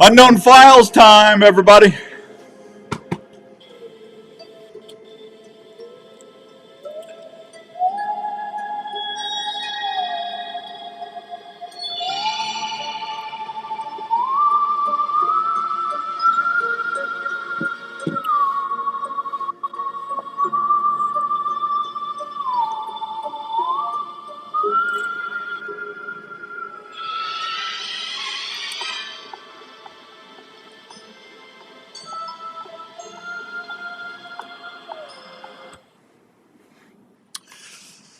Unknown files time, everybody.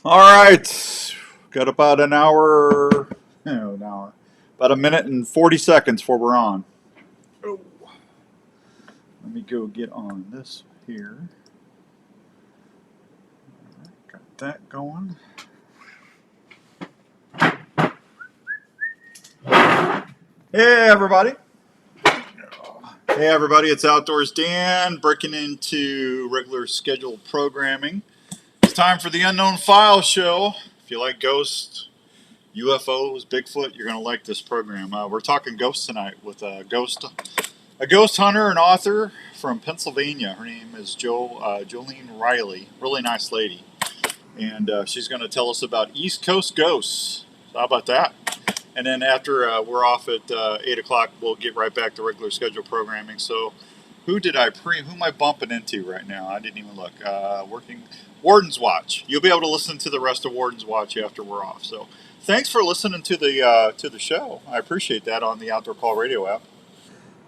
All right, got about an hour, about a minute and 40 seconds before we're on. Oh. Let me go get on this here. All right, got that going. Hey, everybody. Hey, everybody, it's Outdoors Dan, breaking into regular scheduled programming. It's time for the Unknown File Show. If you like ghosts, UFOs, Bigfoot, you're going to like this program. We're talking ghosts tonight with a ghost hunter and author from Pennsylvania. Her name is Johlene Riley. Really nice lady. And she's going to tell us about East Coast ghosts. So how about that? And then after we're off at 8 o'clock, we'll get right back to regular scheduled programming. So who am I bumping into right now? I didn't even look. Working Warden's Watch. You'll be able to listen to the rest of Warden's Watch after we're off. So thanks for listening to the show. I appreciate that on the Outdoor Call Radio app.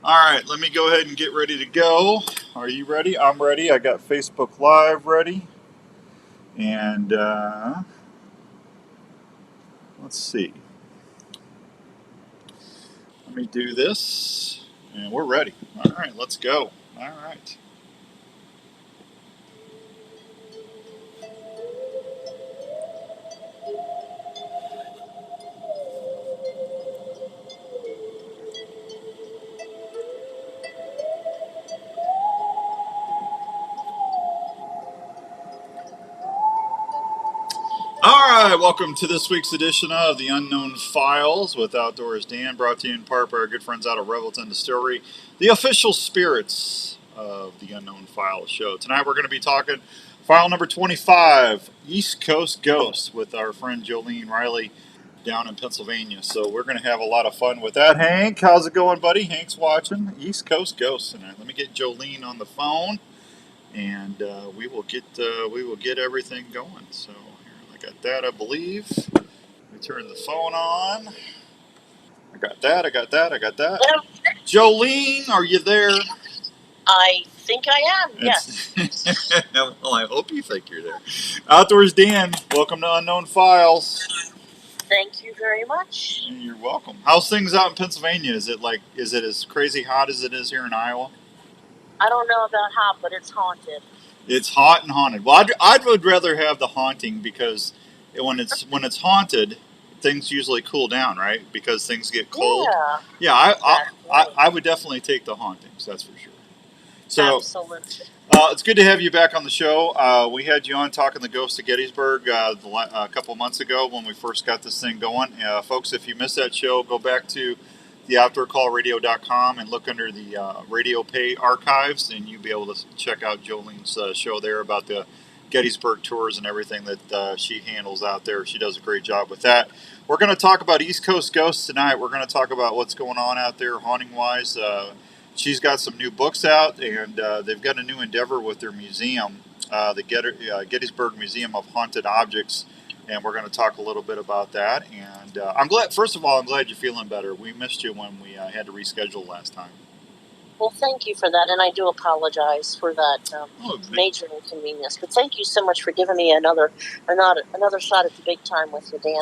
All right, let me go ahead and get ready to go. Are you ready? I'm ready. I got Facebook Live ready. And let's see. Let me do this. And we're ready. All right, let's go. All right. All right, welcome to this week's edition of The Unknown Files with Outdoors Dan, brought to you in part by our good friends out of Revelton Distillery, the official spirits of The Unknown Files show. Tonight we're going to be talking file number 25, East Coast Ghosts, with our friend Johlene Riley down in Pennsylvania. So we're going to have a lot of fun with that. Hank, how's it going, buddy? Hank's watching East Coast Ghosts tonight. Let me get Johlene on the phone, and we will get everything going. So got that, I believe. Let me turn the phone on. I got that. Johlene, are you there? I think I am, yes. Well, I hope you think you're there. Outdoors Dan, welcome to Unknown Files. Thank you very much. You're welcome. How's things out in Pennsylvania? Is it as crazy hot as it is here in Iowa? I don't know about hot, but it's haunted. It's hot and haunted. Well, I'd rather have the haunting, because when it's haunted, things usually cool down, right? Because things get cold. Yeah, I would definitely take the hauntings. That's for sure. So, absolutely. It's good to have you back on the show. We had you on talking the ghosts of Gettysburg a couple months ago when we first got this thing going. Folks, if you missed that show, go back to theoutdoorcallradio.com and look under the radio pay archives, and you'll be able to check out Jolene's show there about the Gettysburg tours and everything that she handles out there. She does a great job with that. We're going to talk about East Coast ghosts tonight. We're going to talk about what's going on out there haunting-wise. She's got some new books out, and they've got a new endeavor with their museum, the Gettysburg Museum of Haunted Objects, and we're going to talk a little bit about that. And first of all, I'm glad you're feeling better. We missed you when we had to reschedule last time. Well, thank you for that, and I do apologize for that major inconvenience. But thank you so much for giving me another shot at the big time with you, Dan.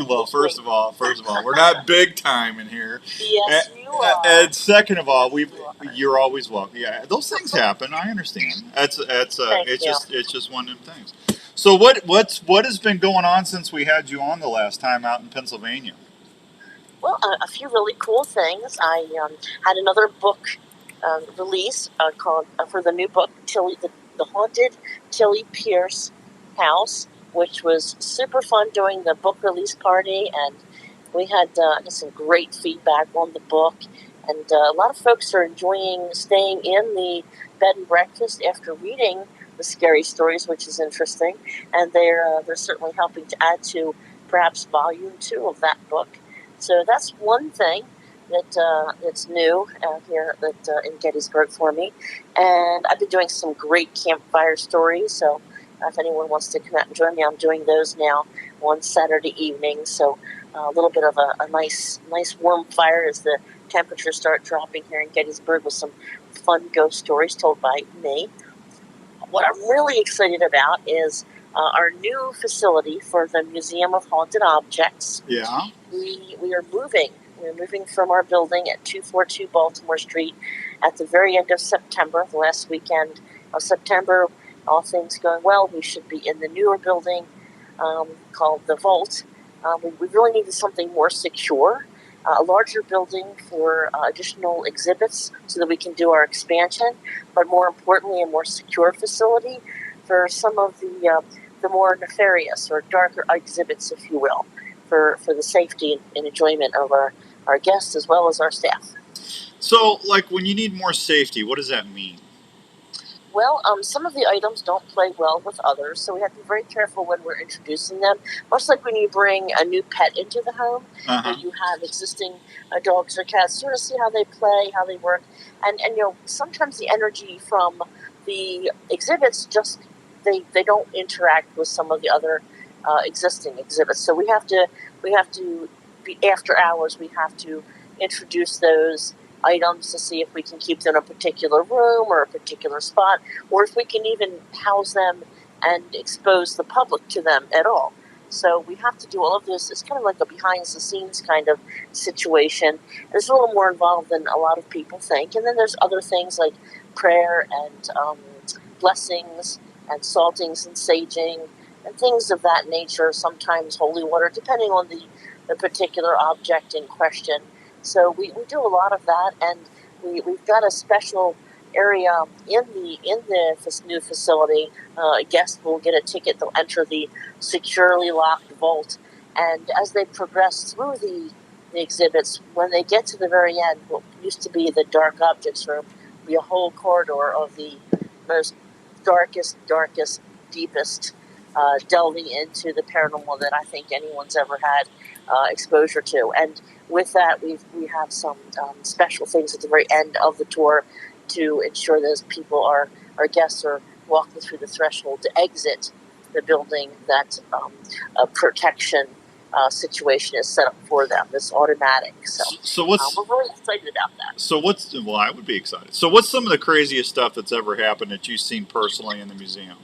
Well, first of all, we're not big time in here. Yes, you are. And second of all, Yes, you're always welcome. Yeah, those things happen. I understand. It's just one of them things. So what has been going on since we had you on the last time out in Pennsylvania? Well, a few really cool things. I had another book release called for the new book, the Haunted Tilly Pierce House, which was super fun doing the book release party, and we had some great feedback on the book, and a lot of folks are enjoying staying in the bed and breakfast after reading the scary stories, which is interesting, and they're certainly helping to add to perhaps volume 2 of that book. So that's one thing that's new here in Gettysburg for me. And I've been doing some great campfire stories. So if anyone wants to come out and join me, I'm doing those now on Saturday evening. So a little bit of a nice warm fire as the temperatures start dropping here in Gettysburg with some fun ghost stories told by me. What I'm really excited about is our new facility for the Museum of Haunted Objects. Yeah. We are moving. We're moving from our building at 242 Baltimore Street at the very end of September, the last weekend of September. All things going well, we should be in the newer building called the Vault. We really needed something more secure, a larger building for additional exhibits so that we can do our expansion, but more importantly, a more secure facility for some of the more nefarious or darker exhibits, if you will, for the safety and enjoyment of our guests as well as our staff. So, like, when you need more safety, what does that mean? Well, some of the items don't play well with others, so we have to be very careful when we're introducing them. Much like when you bring a new pet into the home, where you have existing dogs or cats, you want to see how they play, how they work, and sometimes the energy from the exhibits just they don't interact with some of the other existing exhibits. So we have to be after hours. We have to introduce those items to see if we can keep them in a particular room or a particular spot, or if we can even house them and expose the public to them at all. So we have to do all of this. It's kind of like a behind-the-scenes kind of situation. It's a little more involved than a lot of people think. And then there's other things like prayer and blessings and saltings and saging and things of that nature, sometimes holy water, depending on the particular object in question. So we do a lot of that, and we've got a special area in the new facility. Guests will get a ticket. They'll enter the securely locked vault, and as they progress through the exhibits, when they get to the very end, what used to be the dark objects room, will be a whole corridor of the most darkest, deepest delving into the paranormal that I think anyone's ever had exposure to. And with that, we have some special things at the very end of the tour to ensure those people our guests are walking through the threshold to exit the building, that a protection situation is set up for them. It's automatic. So we're really excited about that. Well, I would be excited. So what's some of the craziest stuff that's ever happened that you've seen personally in the museum?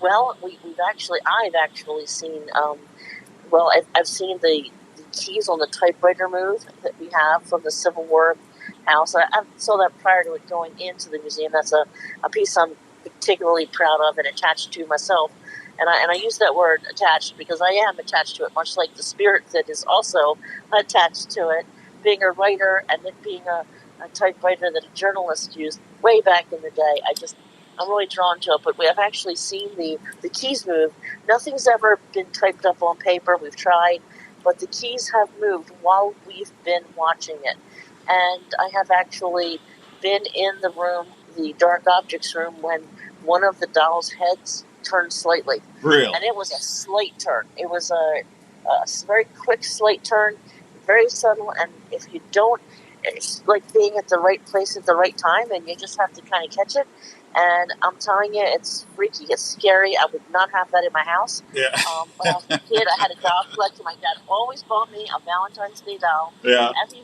Well, I've actually seen. I've seen the keys on the typewriter move that we have from the Civil War house. I saw that prior to it going into the museum. That's a piece I'm particularly proud of and attached to myself. And I use that word attached because I am attached to it, much like the spirit that is also attached to it. Being a writer and it being a typewriter that a journalist used way back in the day, I'm really drawn to it. But we have actually seen the keys move. Nothing's ever been typed up on paper. We've tried, but the keys have moved while we've been watching it. And I have actually been in the room, the dark objects room, when one of the doll's heads turned slightly. Really? And it was a slight turn. It was a very quick slight turn, very subtle. And if you don't it's like being at the right place at the right time, and you just have to kind of catch it. And I'm telling you, it's freaky. It's scary. I would not have that in my house. Yeah. When I was a kid, I had a doll collection. My dad always bought me a Valentine's Day doll. Yeah. Every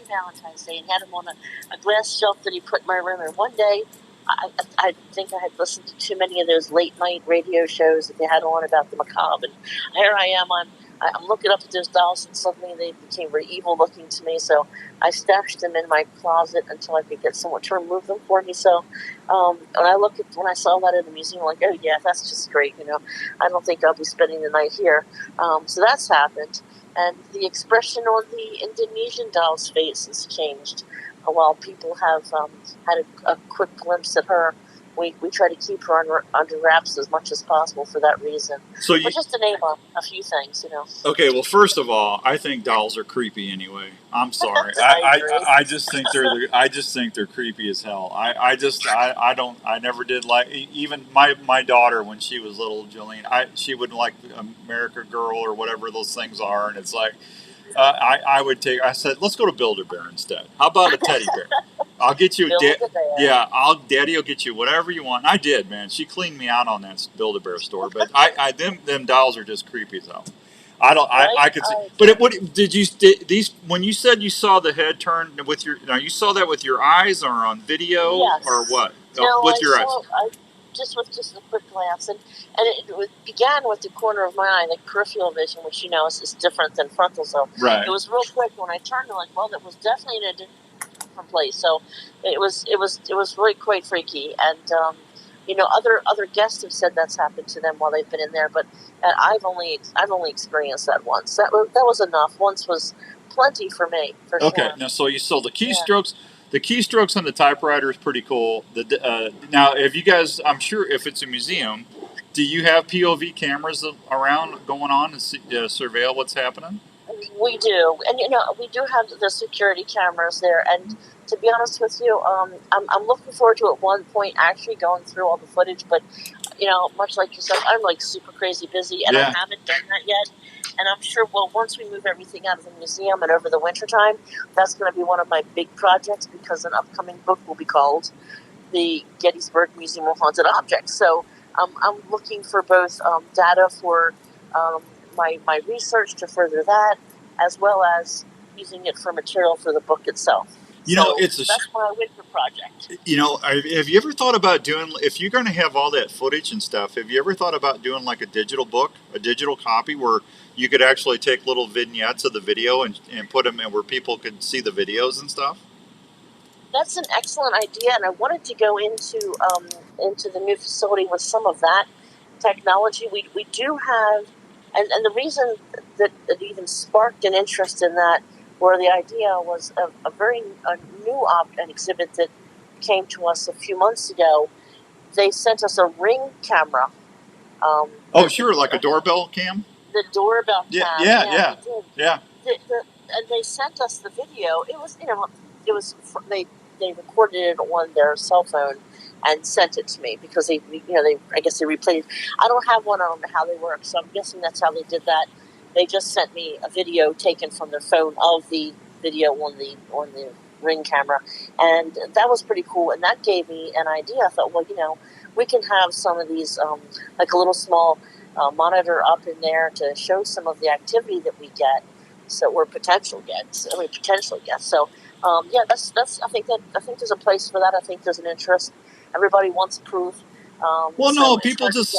Valentine's Day, and he had them on a glass shelf that he put in my room. And one day, I think I had listened to too many of those late night radio shows that they had on about the macabre. And here I am, I'm looking up at those dolls, and suddenly they became very evil looking to me. So I stashed them in my closet until I could get someone to remove them for me. So when I saw that in the museum, I'm like, oh yeah, that's just great. I don't think I'll be spending the night here. So that's happened, and the expression on the Indonesian doll's face has changed. While people have had a quick glimpse at her, we try to keep her under wraps as much as possible for that reason. So but just to name a few things, Okay, well, first of all, I think dolls are creepy anyway. I'm sorry. I just think they're creepy as hell. I never did like, even my daughter when she was little, Johlene. She wouldn't like America Girl or whatever those things are, and it's like. I said, let's go to Build-A-Bear instead. How about a teddy bear? I'll get you Daddy will get you whatever you want. And I did, man. She cleaned me out on that Build-A-Bear store. But them dolls are just creepy as hell. I could see. But these when you said you saw the head turn with your, now you saw that with your eyes or on video or what? No, with your eyes. Just with a quick glance, and it began with the corner of my eye, like peripheral vision, which is different than frontal. So right. It was real quick when I turned. I'm like, well, that was definitely in a different place. So it was really quite freaky, and other guests have said that's happened to them while they've been in there, but I've only experienced that once. That was enough. Once was plenty for me. For okay, sure. now so you saw the keystrokes. Yeah. The keystrokes on the typewriter is pretty cool. Now, if you guys, I'm sure if it's a museum, do you have POV cameras around going on and surveil what's happening? We do, and we do have the security cameras there. And to be honest with you, I'm looking forward to at one point actually going through all the footage. But much like yourself, I'm like super crazy busy, and I haven't done that yet. And I'm sure, once we move everything out of the museum and over the wintertime, that's going to be one of my big projects, because an upcoming book will be called The Gettysburg Museum of Haunted Objects. So I'm looking for both data for my research to further that, as well as using it for material for the book itself. That's my winter project. Have you ever thought about doing, if you're going to have all that footage and stuff, have you ever thought about doing like a digital book, a digital copy where you could actually take little vignettes of the video and put them in where people could see the videos and stuff? That's an excellent idea, and I wanted to go into the new facility with some of that technology. We do have, and the reason that it even sparked an interest in that, where the idea was a new an exhibit that came to us a few months ago. They sent us a Ring camera. Sure, like a doorbell cam? The doorbell cam. Yeah. And they sent us the video. It was they recorded it on their cell phone and sent it to me, because I guess they replayed it. I don't have one. I don't know how they work, so I'm guessing that's how they did that. They just sent me a video taken from their phone of the video on the Ring camera, and that was pretty cool. And that gave me an idea. I thought, we can have some of these, like a little small monitor up in there to show some of the activity that we get. So we're potential guests. So that's. I think there's a place for that. I think there's an interest. Everybody wants proof. People just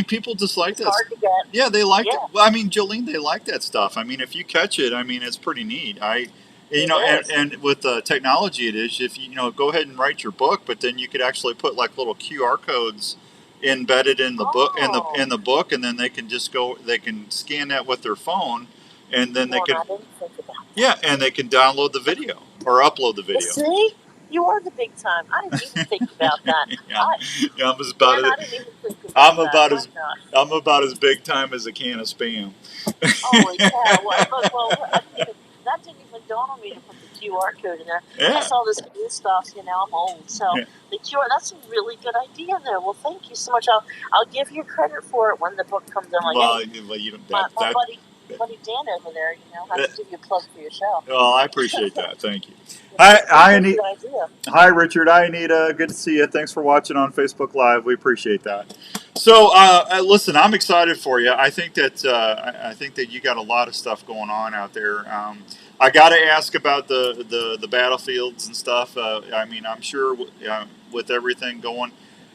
people just like that. Hard to get. Yeah, they like it. Well, Johlene, they like that stuff. If you catch it, it's pretty neat. And with technology, it is. If you go ahead and write your book, but then you could actually put like little QR codes embedded in the book in the book, and then they can just they can scan that with their phone, and then they can and they can download the video or upload the video. See? You are the big time. I didn't even think about that. I'm about as big time as a can of Spam. Holy cow! That didn't even dawn on me to put the QR code in there. Yeah. I saw this new stuff. I'm old, so the QR. That's a really good idea, there. Well, thank you so much. I'll give you credit for it when the book comes out. You don't. buddy Dan over there, has to give you a plug for your show. Well, I appreciate that. Thank you. Hi, Anita. Hi, Richard. Hi, Anita. Good to see you. Thanks for watching on Facebook Live. We appreciate that. So, listen, I'm excited for you. I think that you got a lot of stuff going on out there. I got to ask about the battlefields and stuff. I mean, I'm sure with everything going.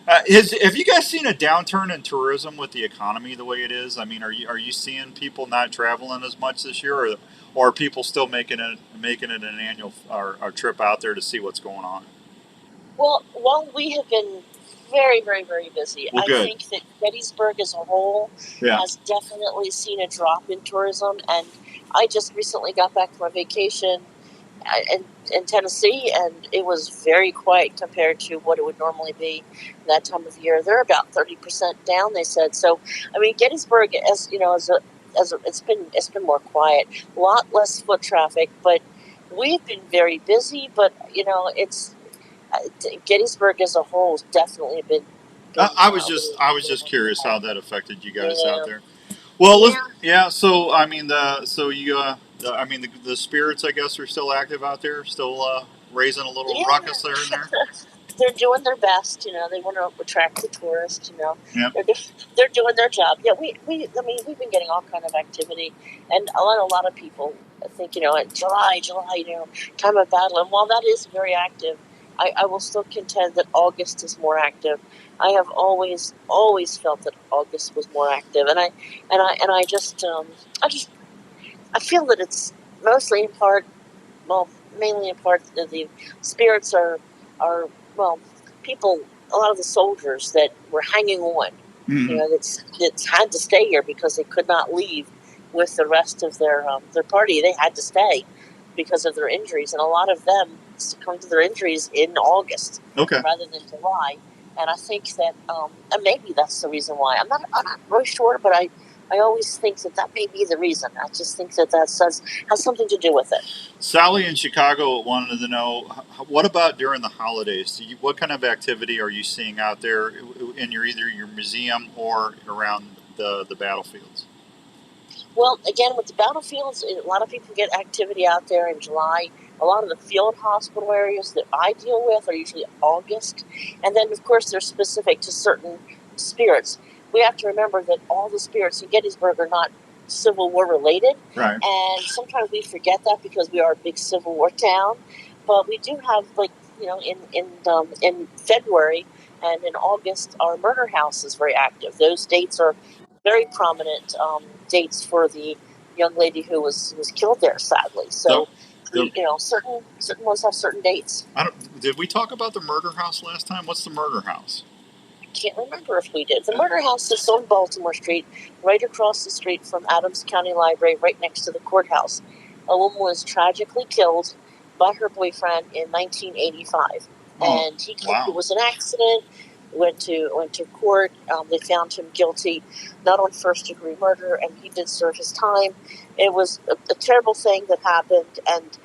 Have you guys seen a downturn in tourism with the economy the way it is? I mean, are you seeing people not traveling as much this year, or are people still making it an annual or trip out there to see what's going on? Well, while we have been very, very, very busy, well, I think that Gettysburg as a whole has definitely seen a drop in tourism. And I just recently got back from a vacation in Tennessee, and it was very quiet compared to what it would normally be that time of year. They're about 30% down, they said. So, I mean, Gettysburg, as you know, it's been more quiet, a lot less foot traffic, but we've been very busy. But it's Gettysburg as a whole has definitely been. I was just curious how that affected you guys out there. Well, so I mean the spirits, I guess, are still active out there, still raising a little ruckus there and there. They're doing their best, they want to attract the tourists, Yep. They're doing their job. Yeah, we've been getting all kind of activity, and a lot of people think, in July, time of battle, and while that is very active, I will still contend that August is more active. I have always felt that August was more active, and I feel that it's mostly in part, mainly in part, that the spirits are people. A lot of the soldiers that were hanging on, that's had to stay here because they could not leave with the rest of their party. They had to stay because of their injuries, and a lot of them succumbed to their injuries in August rather than July. And I think that and maybe that's the reason why. I'm not really sure, but I always think that may be the reason. I just think that has something to do with it. Sally in Chicago wanted to know, what about during the holidays? What kind of activity are you seeing out there in either your museum or around the battlefields? Well, again, with the battlefields, a lot of people get activity out there in July. A lot of the field hospital areas that I deal with are usually August. And then, of course, they're specific to certain spirits. We have to remember that all the spirits in Gettysburg are not Civil War related. Right. And sometimes we forget that because we are a big Civil War town. But we do have, in February and in August, our murder house is very active. Those dates are very prominent dates for the young lady who was killed there, sadly. So, certain ones have certain dates. Did we talk about the murder house last time? What's the murder house? I can't remember if we did. The murder house is on Baltimore Street, right across the street from Adams County Library, right next to the courthouse. A woman was tragically killed by her boyfriend in 1985, and he claimed it was an accident. Went to court. They found him guilty, not on first-degree murder, and he did serve his time. It was a terrible thing that happened, and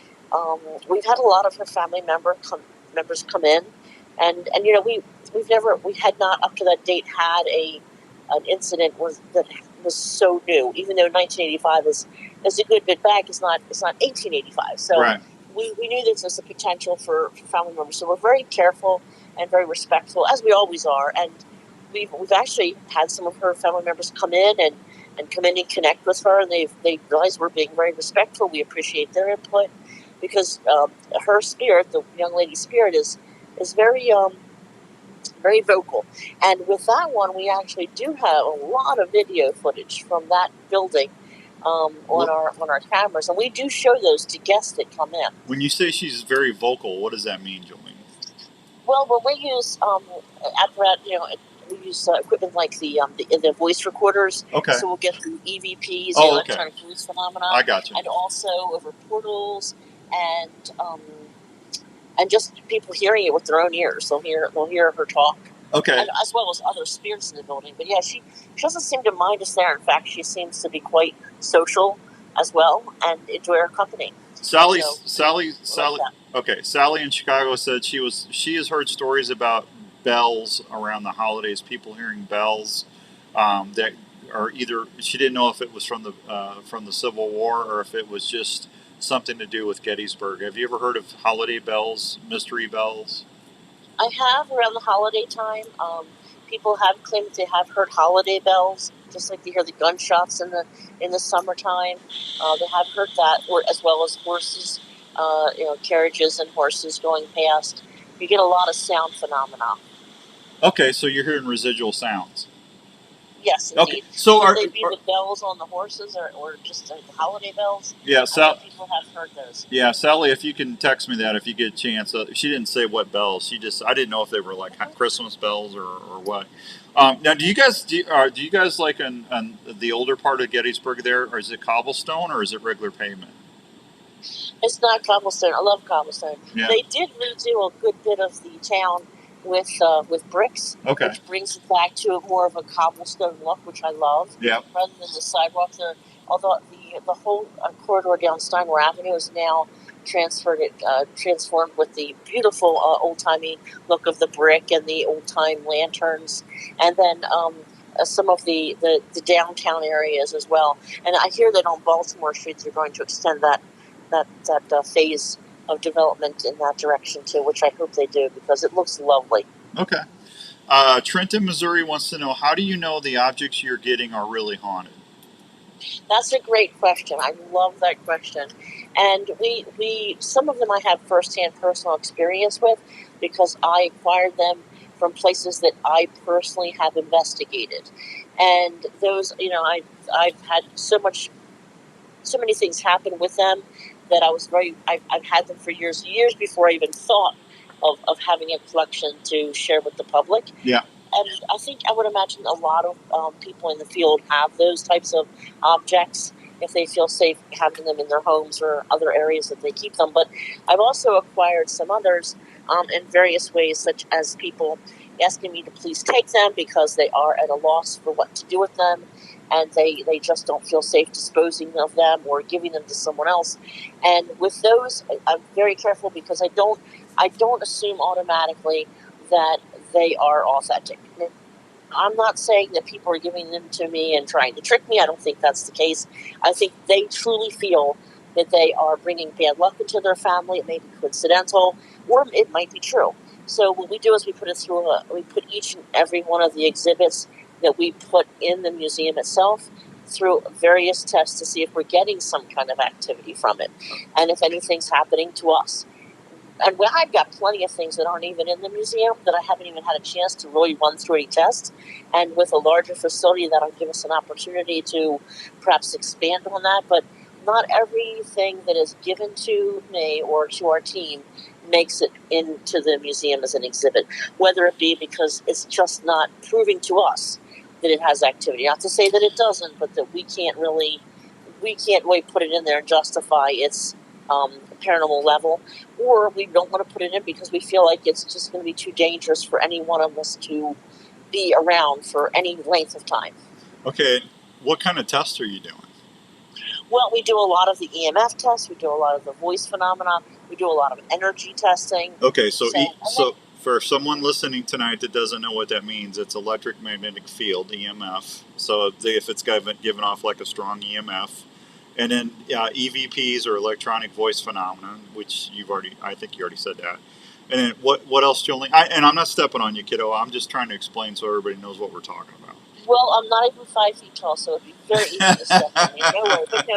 we've had a lot of her family members come in, and we had not up to that date had an incident that was so new. Even though 1985 is a good bit back, it's not 1885. So we knew this was a potential for family members. So we're very careful and very respectful, as we always are. And we've actually had some of her family members come in and connect with her, and they realize we're being very respectful. We appreciate their input because her spirit, the young lady's spirit, is very very vocal. And with that one, we actually do have a lot of video footage from that building on our cameras, and we do show those to guests that come in. When you say she's very vocal, what does that mean, Johlene? Well, when we use apparatus, we use equipment like the voice recorders. Okay. So we'll get the EVPs, electronic voice phenomena. I got you. And also over portals and just people hearing it with their own ears. They'll hear her talk. Okay. And as well as other spirits in the building. But yeah, she doesn't seem to mind us there. In fact, she seems to be quite social as well and enjoy our company. Sally. Okay, Sally in Chicago said she has heard stories about bells around the holidays. People hearing bells. That or either she didn't know if it was from the Civil War or if it was just something to do with Gettysburg. Have you ever heard of holiday bells, mystery bells? I have around the holiday time. People have claimed they have heard holiday bells, just like they hear the gunshots in the summertime. They have heard that, or as well as horses, carriages and horses going past. You get a lot of sound phenomena. Okay, so you're hearing residual sounds. Yes, indeed. Okay, so Could they be the bells on the horses, or just the holiday bells? Yeah, people have heard those. Yeah, Sally, if you can text me that if you get a chance. She didn't say what bells. I didn't know if they were like Christmas bells or what. Now, do you guys like on the older part of Gettysburg there, or is it cobblestone or is it regular pavement? It's not cobblestone. I love cobblestone. Yeah. They did redo a good bit of the town with bricks, okay, which brings it back to more of a cobblestone look, which I love. Yeah. Rather than the sidewalk there, although the whole corridor down Steinway Avenue is now transformed with the beautiful old-timey look of the brick and the old-time lanterns, and then some of the downtown areas as well. And I hear that on Baltimore Street they're going to extend that phase of development in that direction too, which I hope they do because it looks lovely. Okay. Trenton, Missouri wants to know, how do you know the objects you're getting are really haunted? That's a great question. I love that question. And we some of them I have firsthand personal experience with because I acquired them from places that I personally have investigated. And those, I've had so many things happen with them that I've had them for years before I even thought of having a collection to share with the public. Yeah. And I would imagine a lot of people in the field have those types of objects if they feel safe having them in their homes or other areas that they keep them. But I've also acquired some others in various ways, such as people asking me to please take them because they are at a loss for what to do with them, and they just don't feel safe disposing of them or giving them to someone else. And with those, I'm very careful because I don't assume automatically that they are authentic. I'm not saying that people are giving them to me and trying to trick me. I don't think that's the case. I think they truly feel that they are bringing bad luck into their family. It may be coincidental, or it might be true. So what we do is we put each and every one of the exhibits that we put in the museum itself through various tests to see if we're getting some kind of activity from it, and if anything's happening to us. And I've got plenty of things that aren't even in the museum that I haven't even had a chance to really run through any tests. And with a larger facility, that'll give us an opportunity to perhaps expand on that. But not everything that is given to me or to our team makes it into the museum as an exhibit, whether it be because it's just not proving to us that it has activity. Not to say that it doesn't, but that we can't really put it in there and justify its paranormal level, or we don't want to put it in because we feel like it's just going to be too dangerous for any one of us to be around for any length of time. Okay, what kind of tests are you doing? Well, we do a lot of the EMF tests, we do a lot of the voice phenomena, we do a lot of energy testing. Okay, so for someone listening tonight that doesn't know what that means, it's electromagnetic field, EMF. So if it's given off like a strong EMF, and then EVPs or electronic voice phenomenon, which I think you already said that. And then what else, Johlene? And I'm not stepping on you, kiddo. I'm just trying to explain so everybody knows what we're talking about. Well, I'm not even 5 feet tall, so it'd be very easy to step on me. No way. But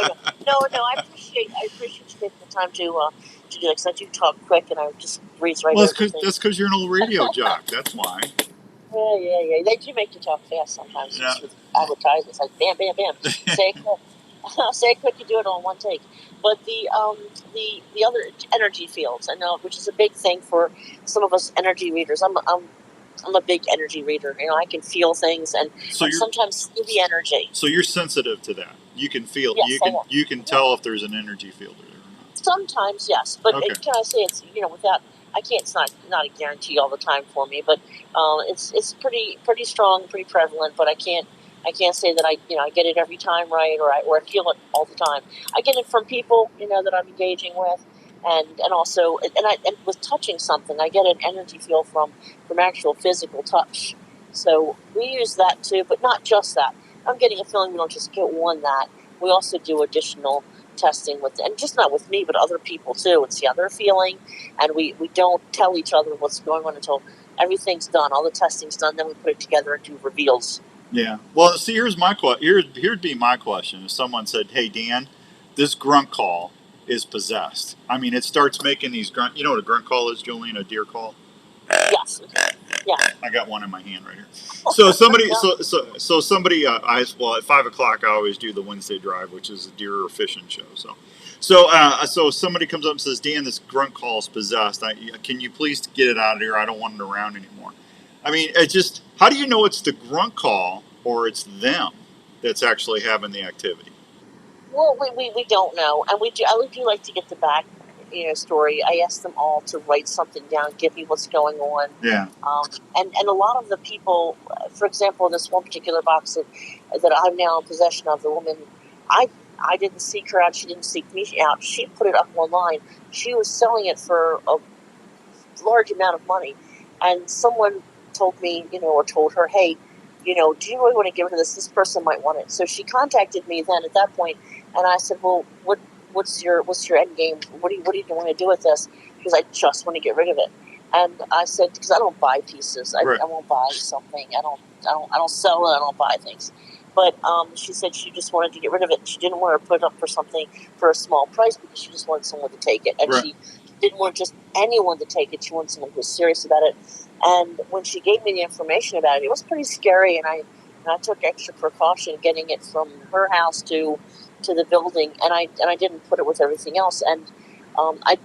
no. I appreciate you taking the time to do that because I do talk quick and I just breeze right over things. That's because you're an old radio jock. That's why. Yeah. They do make you talk fast sometimes. Yeah. With advertisements like bam, bam, bam. Say it quick. Say it quick. You do it on one take. But the other energy fields, I know, which is a big thing for some of us energy readers. I'm a big energy reader. I can feel things and sometimes see the energy. So you're sensitive to that. You can feel. Yes, you can tell if there's an energy field there or not. Sometimes, yes, but okay. Can I say it's without? I can't. It's not a guarantee all the time for me, but it's pretty strong, pretty prevalent. But I can't say that I get it every time right, or I feel it all the time. I get it from people that I'm engaging with. And also, and with touching something, I get an energy feel from actual physical touch. So we use that too, but not just that. I'm getting a feeling we don't just get one that. We also do additional testing with, and just not with me, but other people too, and see how they're feeling. And we don't tell each other what's going on until everything's done, all the testing's done. Then we put it together and do reveals. Yeah. Well, see, here's my here'd be my question. If someone said, "Hey, Dan, this grunt call is possessed." I mean, it starts making these grunt. You know what a grunt call is, Johlene? A deer call. Yes. Yeah. I got one in my hand right here. So somebody, so somebody, well, at 5 o'clock, I always do the Wednesday drive, which is a deer or fishing show. So somebody comes up and says, "Dan, this grunt call is possessed. Can you please get it out of here? I don't want it around anymore." I mean, it's just, how do you know it's the grunt call or it's them that's actually having the activity? Well, we don't know, and I do like to get the back, story. I asked them all to write something down, give me what's going on. Yeah. And a lot of the people, for example, in this one particular box that I'm now in possession of, the woman, I didn't seek her out. She didn't seek me out. She put it up online. She was selling it for a large amount of money, and someone told me, or told her, "Hey, do you really want to give her this? This person might want it." So she contacted me then at that point, and I said, "Well, what's your end game? What do you want to do with this?" Because I just want to get rid of it. And I said, because I don't buy pieces. I won't buy something. I don't sell it. I don't buy things. But she said she just wanted to get rid of it. She didn't want to put it up for something for a small price because she just wanted someone to take it. And she didn't want just anyone to take it. She wanted someone who was serious about it. And when she gave me the information about it, it was pretty scary. And I took extra precaution getting it from her house to the building. And I didn't put it with everything else. And I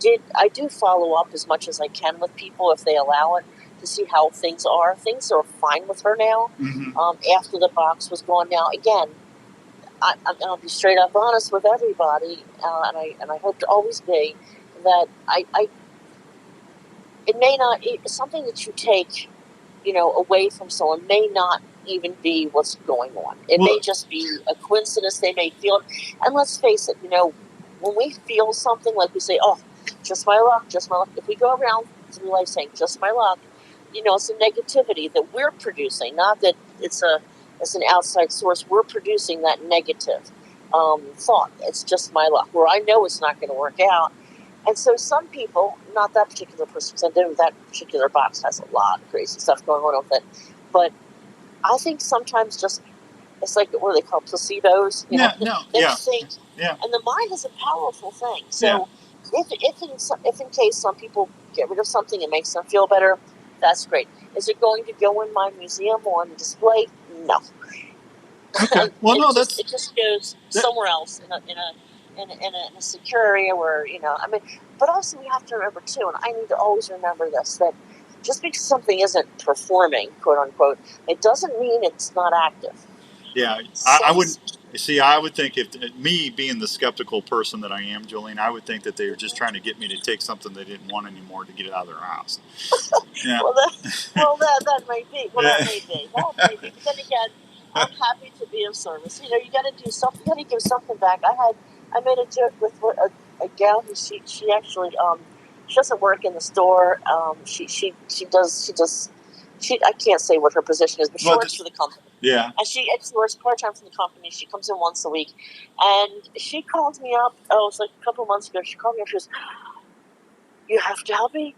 do follow up as much as I can with people if they allow it to see how things are. Things are fine with her now. Mm-hmm. After the box was gone. Now again, I'll be straight up honest with everybody, and I hope to always be that it may not something that you take, away from someone may not even be what's going on. It may just be a coincidence. They may feel it, and let's face it, when we feel something, like we say, "Oh, just my luck, just my luck." If we go around through life saying "just my luck," it's a negativity that we're producing. Not that it's an outside source. We're producing that negative thought. It's just my luck, where I know it's not going to work out. And so some people, not that particular person, because that particular box has a lot of crazy stuff going on with it, but I think sometimes just, it's like, what do they call placebos? Think, and the mind is a powerful thing. So if in case some people get rid of something and makes them feel better, that's great. Is it going to go in my museum on display? No. Okay. Well, no, it just goes somewhere else in a secure area where, but also we have to remember too, and I need to always remember this, that just because something isn't performing, quote unquote, it doesn't mean it's not active. Yeah, I wouldn't. See, I would think, if me being the skeptical person that I am, Johlene, I would think that they were just trying to get me to take something they didn't want anymore to get it out of their house. Yeah. that may be. That may be. But then again, I'm happy to be of service. You got to do something. You got to give something back. I made a joke with a gal who she actually she doesn't work in the store. She does. I can't say what her position is, but she works for the company. Yeah. And she works part-time for the company. She comes in once a week. And she called me up, it was like a couple months ago. She called me up. She goes, "You have to help me.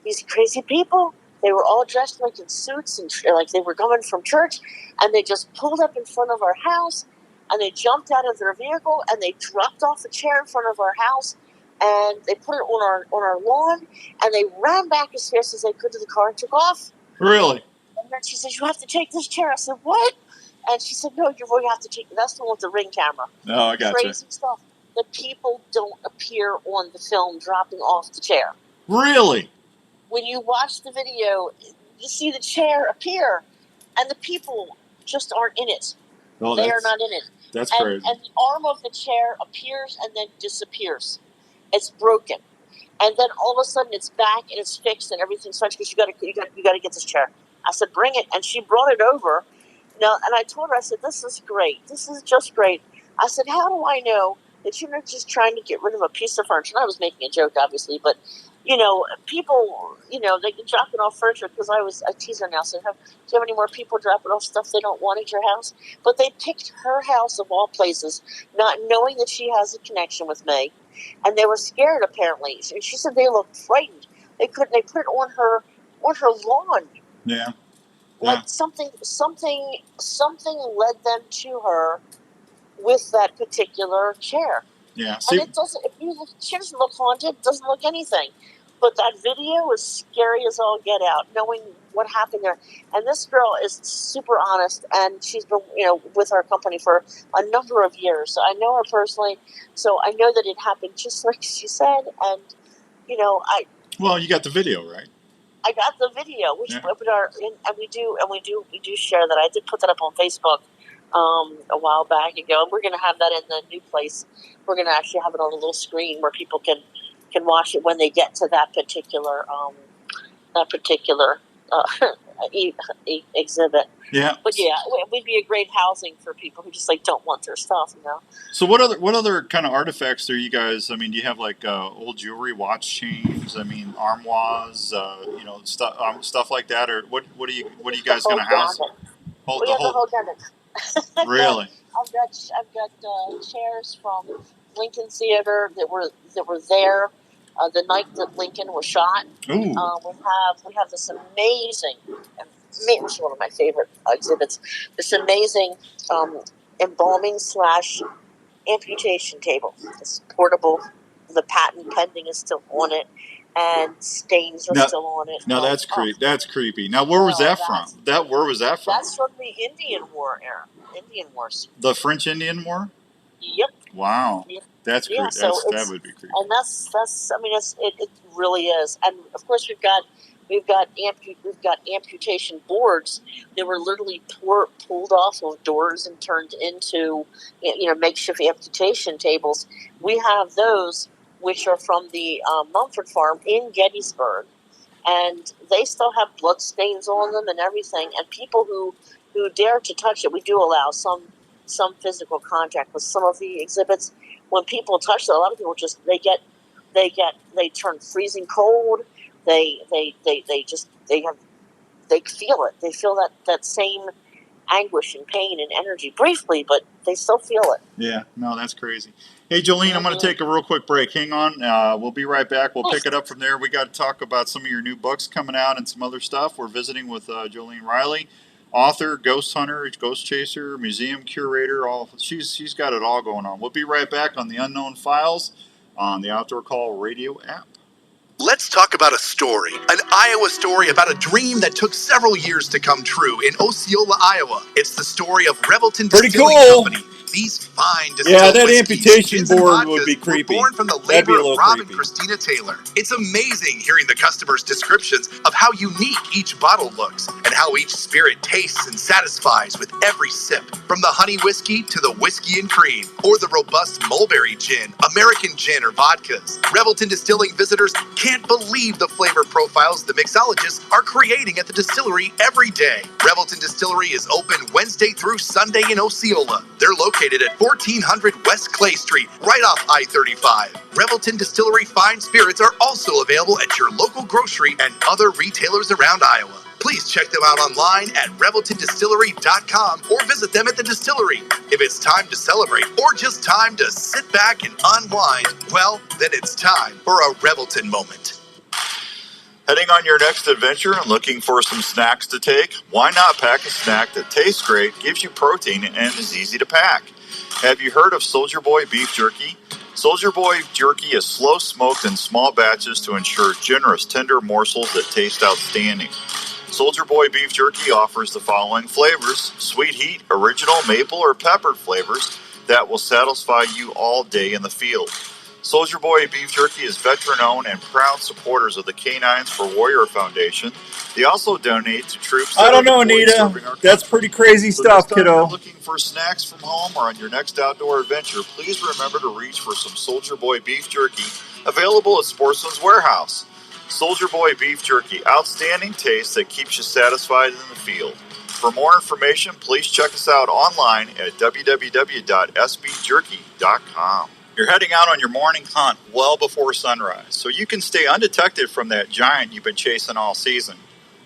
These crazy people, they were all dressed like in suits and like they were coming from church. And they just pulled up in front of our house. And they jumped out of their vehicle. And they dropped off a chair in front of our house. And they put it on our lawn. And they ran back as fast as they could to the car and took off." Really? And then she said, "You have to take this chair." I said, "What?" And she said, "No, you're going to have to take it." That's the one with the Ring camera. Oh, I got Crazy stuff. The people don't appear on the film dropping off the chair. Really? When you watch the video, you see the chair appear, and the people just aren't in it. Oh, they are not in it. That's crazy. And the arm of the chair appears and then disappears. It's broken. And then all of a sudden it's back and it's fixed and everything's fine because you got to get this chair. I said, "Bring it," and she brought it over. Now, and I told her, I said, "This is great. This is just great." I said, "How do I know that you're not just trying to get rid of a piece of furniture?" And I was making a joke, obviously, but people, they can drop it off furniture because I tease her now. So, do you have any more people dropping off stuff they don't want at your house? But they picked her house of all places, not knowing that she has a connection with me, and they were scared apparently. And she said they looked frightened. They put it on her lawn. Yeah. Like something led them to her with that particular chair. Yeah. And it doesn't. She doesn't look haunted. It doesn't look anything. But that video is scary as all get out, knowing what happened there. And this girl is super honest, and she's been, with our company for a number of years. So I know her personally, so I know that it happened just like she said. And Well, you got the video, right? I got the video, which we do share that. I did put that up on Facebook a while back ago, and we're going to have that in the new place. We're going to actually have it on a little screen where people can watch it when they get to that particular exhibit. Yeah. But yeah, we'd be a great housing for people who just don't want their stuff, So what other kind of artifacts are you guys? I mean, do you have old jewelry, watch chains? I mean, armoires, stuff like that, or what are you guys going to house? We have the whole gamut. Really? I've got chairs from Lincoln Theater that were there the night that Lincoln was shot. Ooh. We have this amazing. It's one of my favorite exhibits. This amazing embalming / amputation table. It's portable. The patent pending is still on it, and stains are still on it. No, that's creepy. That's creepy. Now, where was that from? Where was that from? That's from the Indian War era. Indian Wars. The French Indian War? Yep. Wow. Yep. That's creepy. Yeah, so that would be creepy. And that's. I mean, it really is. And of course, we've got amputation boards that were literally pulled off of doors and turned into makeshift amputation tables. We have those, which are from the Mumford Farm in Gettysburg, and they still have blood stains on them and everything. And people who dare to touch it, we do allow some physical contact with some of the exhibits. When people touch it, a lot of people just they turn freezing cold. They feel it. They feel that same anguish and pain and energy briefly, but they still feel it. Yeah, no, that's crazy. Hey, Johlene, I'm going to take a real quick break. Hang on. We'll be right back. We'll pick it up from there. We got to talk about some of your new books coming out and some other stuff. We're visiting with Johlene Riley, author, ghost hunter, ghost chaser, museum curator. She's got it all going on. We'll be right back on the Unknown Files on the Outdoor Call radio app. Let's talk about a story, an Iowa story about a dream that took several years to come true in Osceola, Iowa. It's the story of Revelton Distilling Company. These fine distilled that whiskeys, amputation gins, and board vodkas would be creepy. were born from the That'd labor of Rob creepy. and Christina Taylor. It's amazing hearing the customers' descriptions of how unique each bottle looks and how each spirit tastes and satisfies with every sip. From the honey whiskey to the whiskey and cream, or the robust mulberry gin, American gin, or vodkas. Revelton Distilling visitors can't believe the flavor profiles the mixologists are creating at the distillery every day. Revelton Distillery is open Wednesday through Sunday in Osceola. They're located at 1400 West Clay Street, right off I-35. Revelton Distillery fine spirits are also available at your local grocery and other retailers around Iowa. Please check them out online at ReveltonDistillery.com or visit them at the distillery. If it's time to celebrate or just time to sit back and unwind, well, then it's time for a Revelton moment. Heading on your next adventure and looking for some snacks to take? Why not pack a snack that tastes great, gives you protein, and is easy to pack? Have you heard of Soldier Boy Beef Jerky? Soldier Boy Jerky is slow smoked in small batches to ensure generous, tender morsels that taste outstanding. Soldier Boy Beef Jerky offers the following flavors: sweet heat, original, maple, or peppered flavors that will satisfy you all day in the field. Soldier Boy Beef Jerky is veteran-owned and proud supporters of the Canines for Warrior Foundation. They also donate to troops. I don't know, Anita. That's pretty crazy stuff, kiddo. If you're looking for snacks from home or on your next outdoor adventure, please remember to reach for some Soldier Boy Beef Jerky, available at Sportsman's Warehouse. Soldier Boy Beef Jerky, outstanding taste that keeps you satisfied in the field. For more information, please check us out online at www.sbjerky.com. You're heading out on your morning hunt well before sunrise, so you can stay undetected from that giant you've been chasing all season.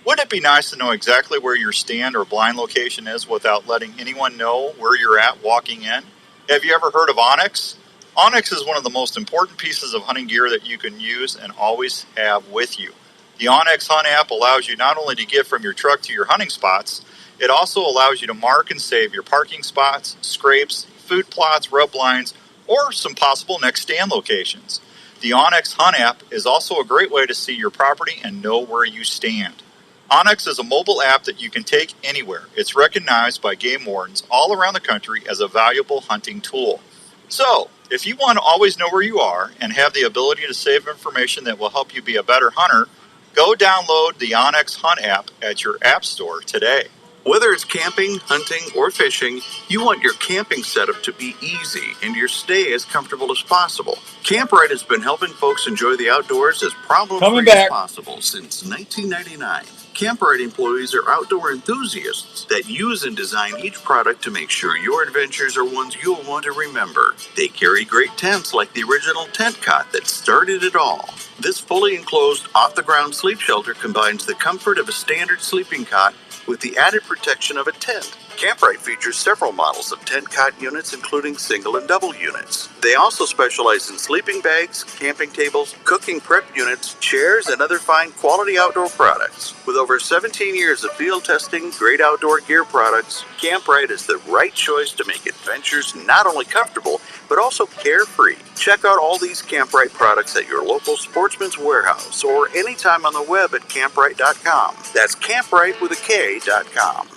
Wouldn't it be nice to know exactly where your stand or blind location is without letting anyone know where you're at walking in? Have you ever heard of Onyx? Onyx is one of the most important pieces of hunting gear that you can use and always have with you. The Onyx Hunt app allows you not only to get from your truck to your hunting spots, it also allows you to mark and save your parking spots, scrapes, food plots, rub lines, or some possible next stand locations. The Onyx Hunt app is also a great way to see your property and know where you stand. Onyx is a mobile app that you can take anywhere. It's recognized by game wardens all around the country as a valuable hunting tool. So, if you want to always know where you are and have the ability to save information that will help you be a better hunter, go download the Onyx Hunt app at your app store today. Whether it's camping, hunting, or fishing, you want your camping setup to be easy and your stay as comfortable as possible. Camprite has been helping folks enjoy the outdoors as problem-free as possible since 1999. Camprite employees are outdoor enthusiasts that use and design each product to make sure your adventures are ones you'll want to remember. They carry great tents like the original tent cot that started it all. This fully enclosed, off-the-ground sleep shelter combines the comfort of a standard sleeping cot with the added protection of a tent. Camprite features several models of tent cot units, including single and double units. They also specialize in sleeping bags, camping tables, cooking prep units, chairs, and other fine quality outdoor products. With over 17 years of field testing great outdoor gear products, Camprite is the right choice to make adventures not only comfortable, but also carefree. Check out all these Camprite products at your local Sportsman's Warehouse or anytime on the web at camprite.com. That's Camprite with a K.com.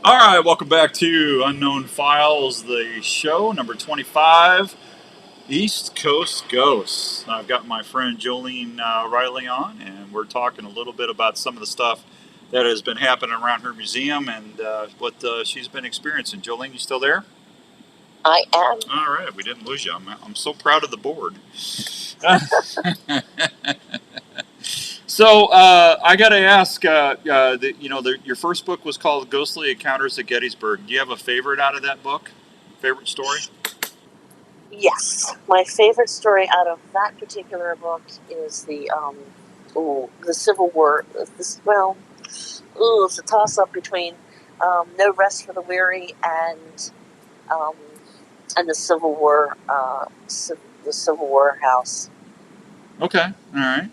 All right, welcome back to Unknown Files, the show, number 25, East Coast Ghosts. I've got my friend Johlene Riley on, and we're talking a little bit about some of the stuff that has been happening around her museum and what she's been experiencing. Johlene, you still there? I am. All right, we didn't lose you. I'm so proud of the board. So I got to ask, your first book was called Ghostly Encounters at Gettysburg. Do you have a favorite out of that book? Favorite story? Yes, my favorite story out of that particular book is the Civil War. It's a toss-up between No Rest for the Weary and the Civil War, the Civil War house. Okay, all right.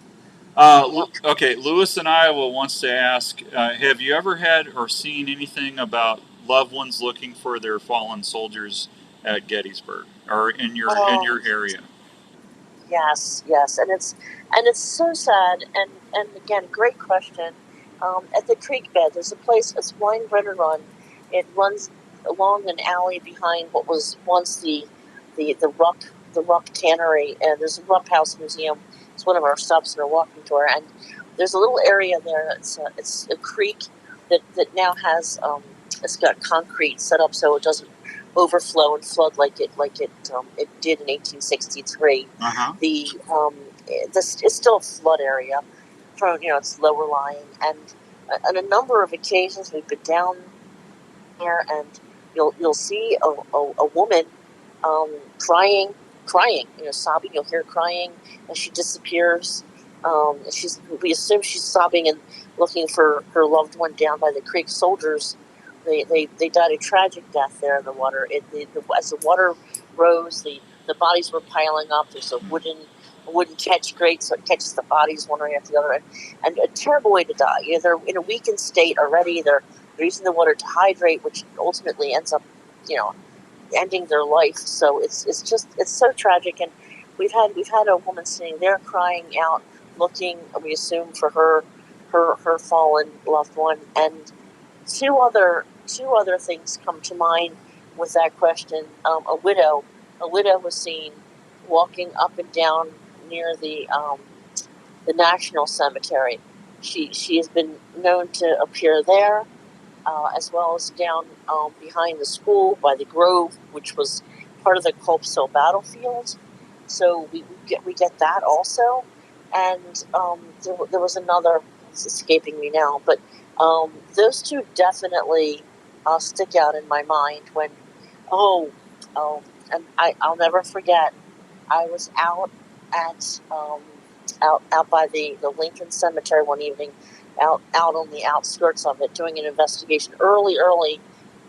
Okay, Lewis in Iowa wants to ask, have you ever had or seen anything about loved ones looking for their fallen soldiers at Gettysburg or in your area? Yes, and it's so sad. And again, great question. At the creek bed, there's a place, it's Wine Brenner Run. It runs along an alley behind what was once the Rupp Tannery, and there's a Rupp House Museum. It's one of our stops in our walking tour, and there's a little area there. It's a creek that now has it's got concrete set up so it doesn't overflow and flood like it did in 1863. Uh-huh. It's still a flood area. It's lower lying, and on a number of occasions we've been down there, and you'll see a woman crying, sobbing. You'll hear her crying as she disappears. We assume she's sobbing and looking for her loved one down by the creek. Soldiers, they died a tragic death there in the water. As the water rose, the bodies were piling up. There's a wooden catch grate, so it catches the bodies one right after the other, and a terrible way to die. They're in a weakened state already. They're using the water to hydrate, which ultimately ends up, ending their life. So it's so tragic. And we've had a woman sitting there crying out, looking, we assume, for her fallen loved one. And two other things come to mind with that question. A widow was seen walking up and down near the National Cemetery. She has been known to appear there, as well as down behind the school by the Grove, which was part of the Culp's Hill battlefield. So we get that also. and there was another. It's escaping me now, but those two definitely stick out in my mind. When and I'll never forget. I was out at out by the Lincoln Cemetery one evening, out on the outskirts of it, doing an investigation early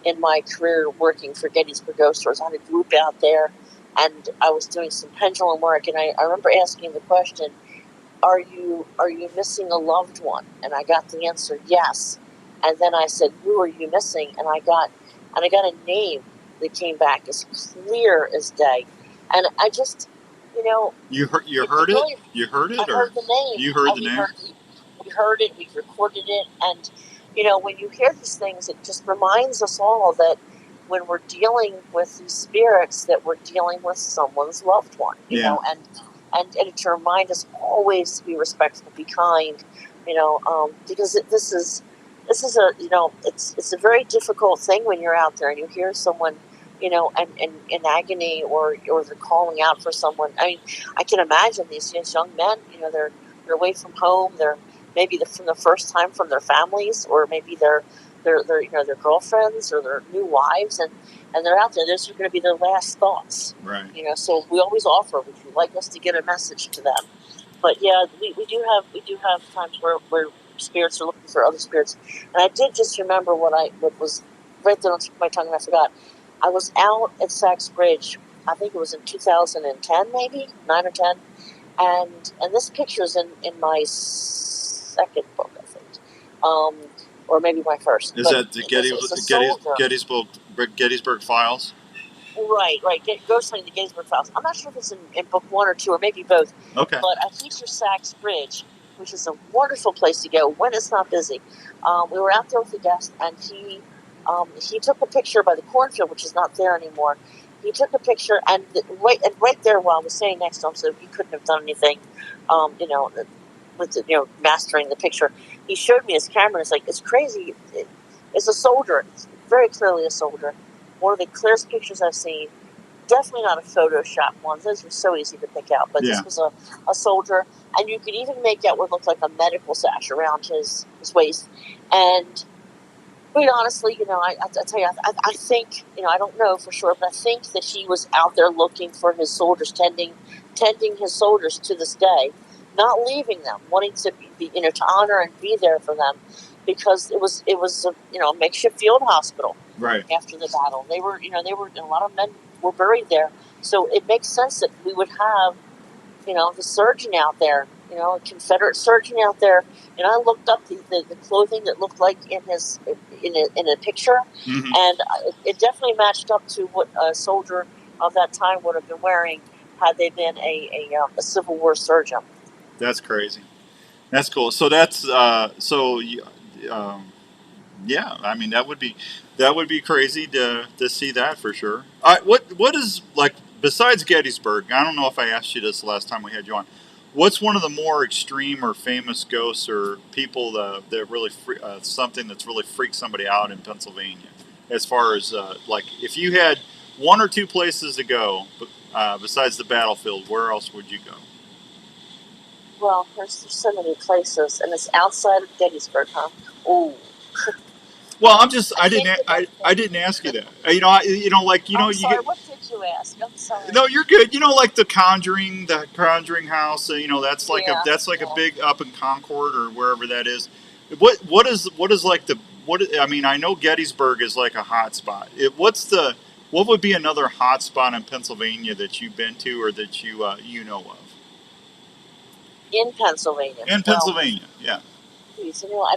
in my career working for Gettysburg Ghost Stores. I had a group out there, and I was doing some pendulum work, and I remember asking the question, are you missing a loved one? And I got the answer, yes. And then I said, who are you missing? And I got a name that came back as clear as day. And I just, You heard it? Really, You heard it? I heard the name. You heard the name? We heard it, we recorded it, and when you hear these things, it just reminds us all that when we're dealing with these spirits, that we're dealing with someone's loved one, you know, and to remind us always to be respectful, be kind, because this is a it's a very difficult thing when you're out there and you hear someone and in agony, or they're calling out for someone. I mean, I can imagine these young men, they're away from home, they're maybe from the first time from their families, or maybe their girlfriends or their new wives, and they're out there. Those are going to be their last thoughts, right? So we always offer, would you like us to get a message to them? But yeah, we do have times where spirits are looking for other spirits, and I did just remember what was right there on my tongue, and I forgot. I was out at Sachs Bridge. I think it was in 2010, maybe 9 or 10, and this picture's in my second book, I think, or maybe my first. Is that the Gettysburg Files? Right. Ghost Hunting, the Gettysburg Files. I'm not sure if it's in book 1 or 2, or maybe both. Okay. But I feature Sachs Bridge, which is a wonderful place to go when it's not busy. We were out there with a guest, and he took a picture by the cornfield, which is not there anymore. He took a picture, and right there, while I was standing next to him, so he couldn't have done anything, with mastering the picture. He showed me his camera. It's like, it's crazy. It's a soldier. It's very clearly a soldier. One of the clearest pictures I've seen. Definitely not a Photoshop one. Those are so easy to pick out. But this was a soldier, and you could even make out what looked like a medical sash around his waist. And quite honestly, I tell you, I think, I don't know for sure, but I think that he was out there looking for his soldiers, tending his soldiers to this day, not leaving them, wanting to be to honor and be there for them, because it was a makeshift field hospital. Right. After the battle, they were a lot of men were buried there, so it makes sense that we would have the surgeon out there, a Confederate surgeon out there. And I looked up the clothing that looked like in a picture, and it definitely matched up to what a soldier of that time would have been wearing had they been a Civil War surgeon. That's crazy. That's cool. So that's yeah. I mean, that would be crazy to see that for sure. What is, like, besides Gettysburg? I don't know if I asked you this the last time we had you on. What's one of the more extreme or famous ghosts or people that really something that's really freaked somebody out in Pennsylvania? As far as like, if you had one or two places to go besides the battlefield, where else would you go? Well, there's so many places, and it's outside of Gettysburg, huh? Ooh. Well, I didn't ask you that. I'm sorry. What did you ask? I'm sorry. No, you're good. Like the Conjuring house. That's like a big up in Concord or wherever that is. What is like the what? I mean, I know Gettysburg is like a hot spot. What would be another hot spot in Pennsylvania that you've been to or that you know of? In Pennsylvania. Yeah. Please, I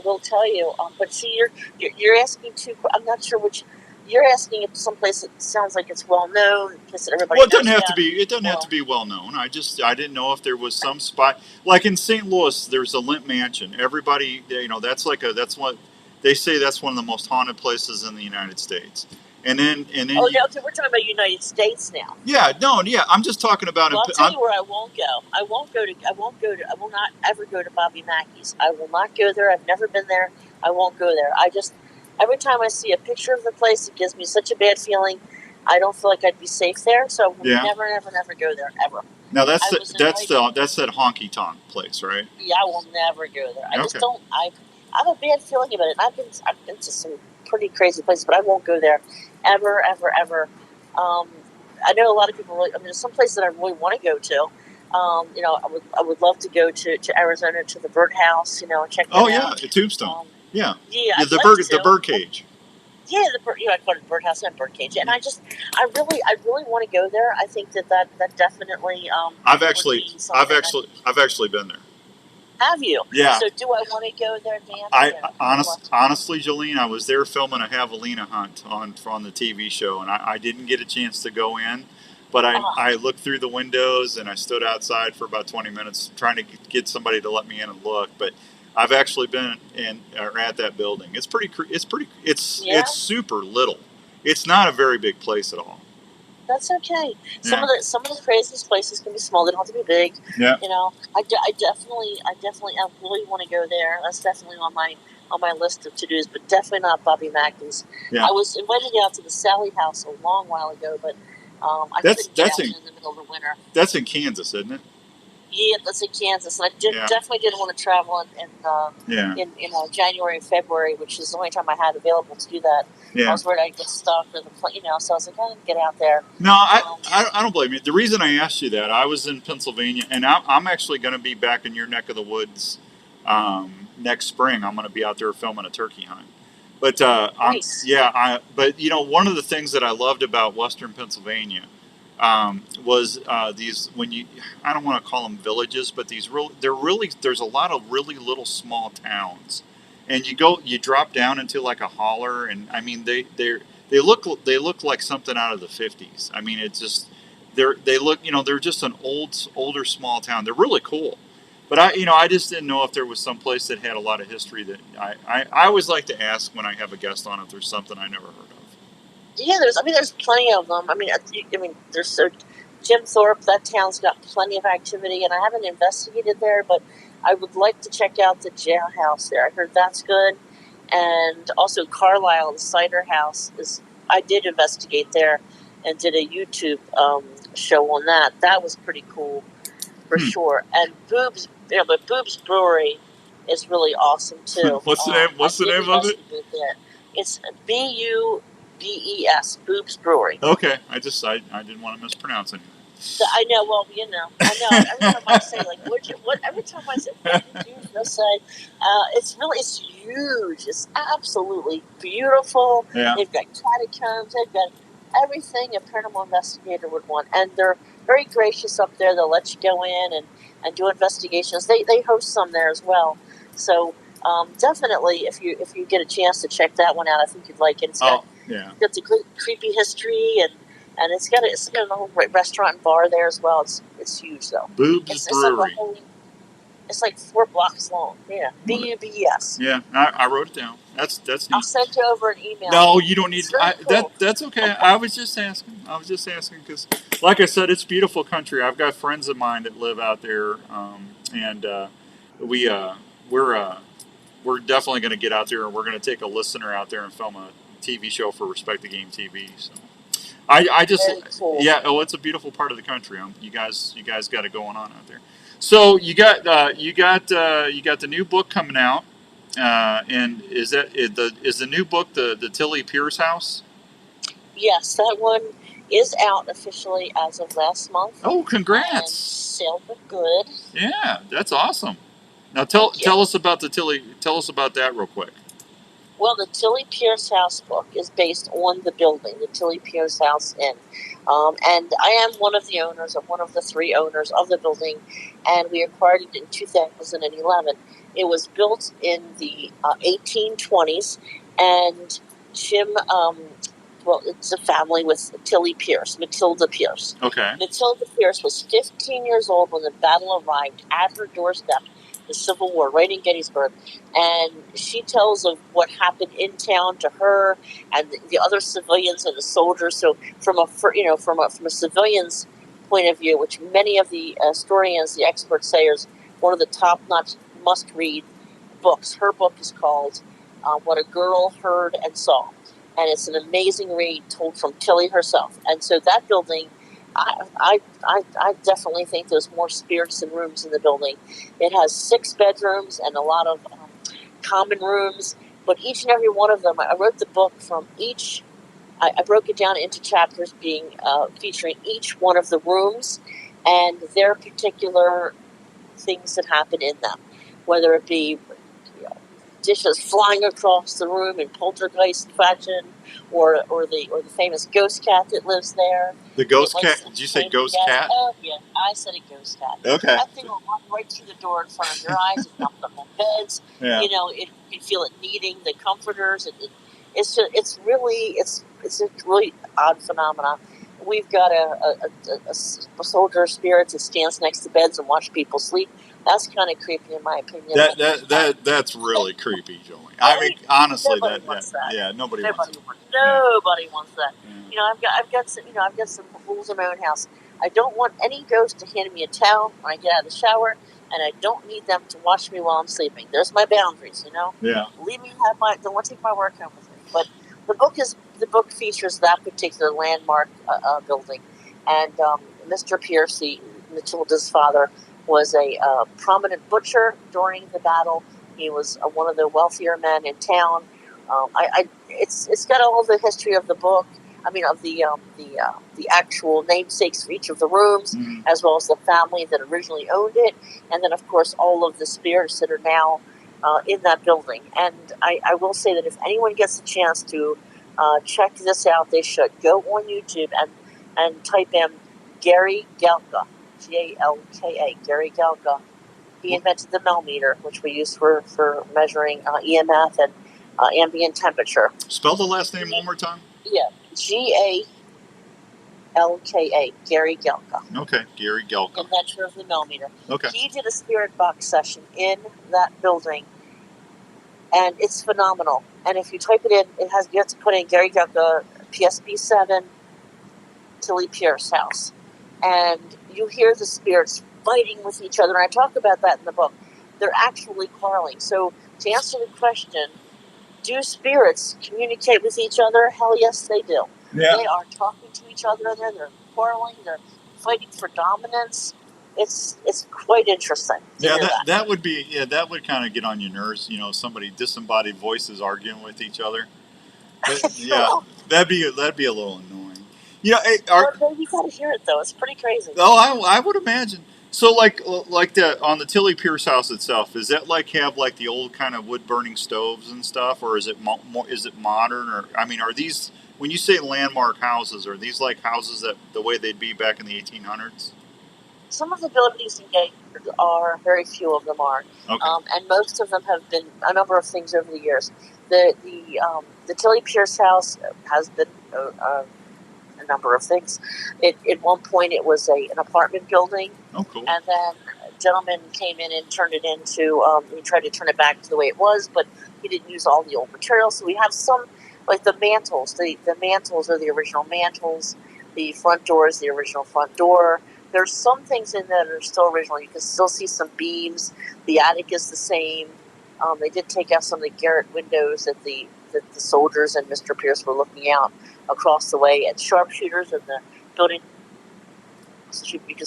will tell you, but see, you're asking too. I'm not sure which. You're asking if someplace that sounds like it's well known, because everybody. Well, it doesn't have to be. It doesn't have to be well known. I didn't know if there was some spot like in St. Louis. There's a Limp Mansion. Everybody, that's what they say. That's one of the most haunted places in the United States. And then. Oh, yeah. Okay, we're talking about United States now. Yeah. No. Yeah. I'm just talking about. Well, I'll tell you where I won't go. I will not ever go to Bobby Mackey's. I will not go there. I've never been there. I won't go there. Every time I see a picture of the place, it gives me such a bad feeling. I don't feel like I'd be safe there, so I will never go there, ever. Now that's that honky tonk place, right? Yeah, I will never go there. I just Okay. don't. I have a bad feeling about it. I've been to some pretty crazy places, but I won't go there ever, ever, ever. I know a lot of people. Really, I mean, there's some places that I really want to go to. I would love to go to Arizona to the birdhouse. And check that out. Tombstone. Yeah, I'd the like the bird cage. Yeah, I call it birdhouse and birdcage, and I really want to go there. I think that definitely. I've actually been there. Have you? Yeah. So do I want to go there, Dan? Honestly, Johlene, I was there filming a javelina hunt on the TV show, and I didn't get a chance to go in, but I looked through the windows and I stood outside for about 20 minutes trying to get somebody to let me in and look. But I've actually been at that building. It's super little. It's not a very big place at all. That's okay. Some of the craziest places can be small. They don't have to be big. Yeah. I definitely I really want to go there. That's definitely on my list of to dos, but definitely not Bobby Mackey's. Yeah. I was invited out to the Sally House a long while ago, but I couldn't get out in the middle of the winter. That's in Kansas, isn't it? Yeah, that's in Kansas, and I definitely didn't want to travel in January and February, which is the only time I had available to do that. Yeah. I was worried I'd get stuck with so I was like, I didn't get out there. No, I don't blame you. The reason I asked you that, I was in Pennsylvania, and I'm actually going to be back in your neck of the woods next spring. I'm going to be out there filming a turkey hunt. But nice. But one of the things that I loved about Western Pennsylvania was these I don't want to call them villages, but there's a lot of really little small towns, and you drop down into like a holler, and I mean they look like something out of the 50s. I mean, it's just they're just an older small town. They're really cool. But I just didn't know if there was some place that had a lot of history that I always like to ask when I have a guest on if there's something I never heard of. Yeah, there's plenty of them. There's Jim Thorpe. That town's got plenty of activity, and I haven't investigated there, but I would like to check out the jailhouse there. I heard that's good, and also Carlisle, the cider house is. I did investigate there, and did a YouTube show on that. That was pretty cool, for sure. And Boob's Brewery is really awesome too. What's the name? What's the name of it? It's BUBES, Boob's Brewery. Okay, I didn't want to mispronounce it. I know. Well, I know. Every time I say every time I say they'll say it's huge. It's absolutely beautiful. Yeah. They've got catacombs. They've got everything a paranormal investigator would want, and they're very gracious up there. They'll let you go in and do investigations. They host some there as well. So definitely, if you get a chance to check that one out, I think you'd like it. It's got the creepy history and it's got a whole restaurant and bar there as well. It's huge though. Boob's Brewery. It's like 4 blocks long. Yeah, BUBES. Yeah, I wrote it down. That's neat. I'll send you over an email. No, you don't need. Cool. That's okay. I was just asking because, like I said, it's beautiful country. I've got friends of mine that live out there, and we're definitely going to get out there, and we're going to take a listener out there and film a TV show for Respect the Game TV. So, I just cool. it's a beautiful part of the country. You guys got it going on out there. So you got the new book coming out, and is the new book the Tilly Pierce House? Yes, that one is out officially as of last month. Oh, congrats! And sales are good. Yeah, that's awesome. Now tell us about the Tilly. Tell us about that real quick. Well, the Tilly Pierce House book is based on the building, the Tilly Pierce House Inn. And I am one of the 3 owners of the building, and we acquired it in 2011. It was built in the 1820s, and Jim, it's a family with Tilly Pierce, Matilda Pierce. Okay. Matilda Pierce was 15 years old when the battle arrived at her doorstep. The Civil War, right in Gettysburg, and she tells of what happened in town to her and the other civilians and the soldiers. So, from a civilian's point of view, which many of the historians, the experts say is one of the top-notch must-read books. Her book is called "What a Girl Heard and Saw," and it's an amazing read told from Tilly herself. And so that building I definitely think there's more spirits than rooms in the building. It has 6 bedrooms and a lot of common rooms, but each and every one of them, I wrote the book from each. I broke it down into chapters, featuring each one of the rooms and their particular things that happen in them, whether it be dishes flying across the room in poltergeist fashion, or the famous ghost cat that lives there. The ghost cat? Did you say ghost cat? Oh yeah, I said a ghost cat. Okay. That thing will run right through the door in front of your eyes. It jumps up on beds. Yeah. You know, you can feel it kneading the comforters. It's a really odd phenomenon. We've got a soldier spirit that stands next to beds and watches people sleep. That's kind of creepy, in my opinion. That's really creepy, Johlene. I mean, honestly, nobody wants that. Yeah, nobody wants that. Nobody wants that. Yeah. You know, I've got some rules in my own house. I don't want any ghost to hand me a towel when I get out of the shower, and I don't need them to watch me while I'm sleeping. There's my boundaries, you know. Yeah. Leave me don't want to take my work home with me. But the book features that particular landmark building, and Mr. Pierce, Matilda's father, was a prominent butcher during the battle. He was one of the wealthier men in town. It's got all the history of the book. I mean, of the actual namesakes for each of the rooms, as well as the family that originally owned it, and then of course all of the spirits that are now in that building. And I will say that if anyone gets a chance to check this out, they should go on YouTube and type in Gary Galka, Galka, Gary Galka. He invented the millimeter, which we use for measuring EMF and ambient temperature. Spell the last name one more time. Yeah, Galka, Gary Galka. Okay, Gary Galka. Inventor of the millimeter. Okay. He did a spirit box session in that building, and it's phenomenal. And if you type it in, you have to put in Gary Galka, PSB 7, Tilly Pierce house, and you hear the spirits fighting with each other. And I talk about that in the book. They're actually quarreling. So to answer the question, do spirits communicate with each other? Hell yes, they do. Yeah. They are talking to each other. They're quarreling. They're fighting for dominance. It's quite interesting. Yeah, that would be that would kind of get on your nerves. You know, somebody disembodied voices arguing with each other. But, yeah, that'd be a little annoying. Yeah, you gotta hear it though. It's pretty crazy. Oh, I would imagine. So like on the Tilly Pierce house itself, is that have like the old kind of wood burning stoves and stuff, or is it is it modern? Or I mean, are these, when you say landmark houses, are these like houses that the way they'd be back in the 1800s? Some of the buildings in Gate are, very few of them are, okay. And most of them have been a number of things over the years. The Tilly Pierce house has been a number of things. At one point, it was an apartment building. Oh, cool. And then a gentleman came in and turned it into, he tried to turn it back to the way it was, but he didn't use all the old materials. So we have some, like the mantles. The mantles are the original mantles. The front door is the original front door. There's some things in there that are still original. You can still see some beams. The attic is the same. They did take out some of the garret windows that the soldiers and Mr. Pierce were looking out across the way at sharpshooters in the building. You can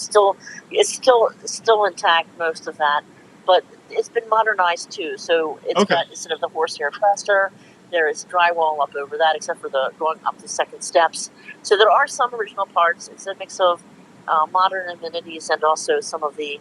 it's still intact, most of that, but it's been modernized too. So it's got, instead of the horsehair plaster, there is drywall up over that, except for going up the second steps. So there are some original parts. It's a mix of modern amenities and also some of the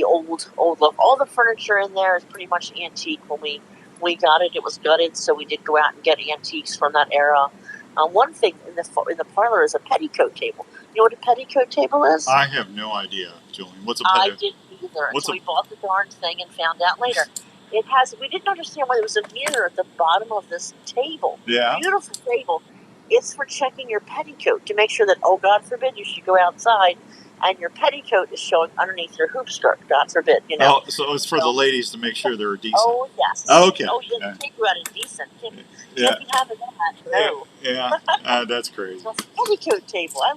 old look. All the furniture in there is pretty much antique. When we got it, it was gutted, so we did go out and get antiques from that era. One thing in the parlor is a petticoat table. You know what a petticoat table is? I have no idea, Johlene. What's a petticoat? I didn't either until we bought the darn thing and found out later. We didn't understand why there was a mirror at the bottom of this table. Yeah. Beautiful table. It's for checking your petticoat to make sure that, oh, God forbid, you should go outside and your petticoat is showing underneath your hoop skirt. God forbid, you know. Oh, so it's for the ladies to make sure they're decent. Oh, yes. Okay. Oh, you didn't think you had indecent. Can't be having that. No. Yeah. That's crazy. So, petticoat table. I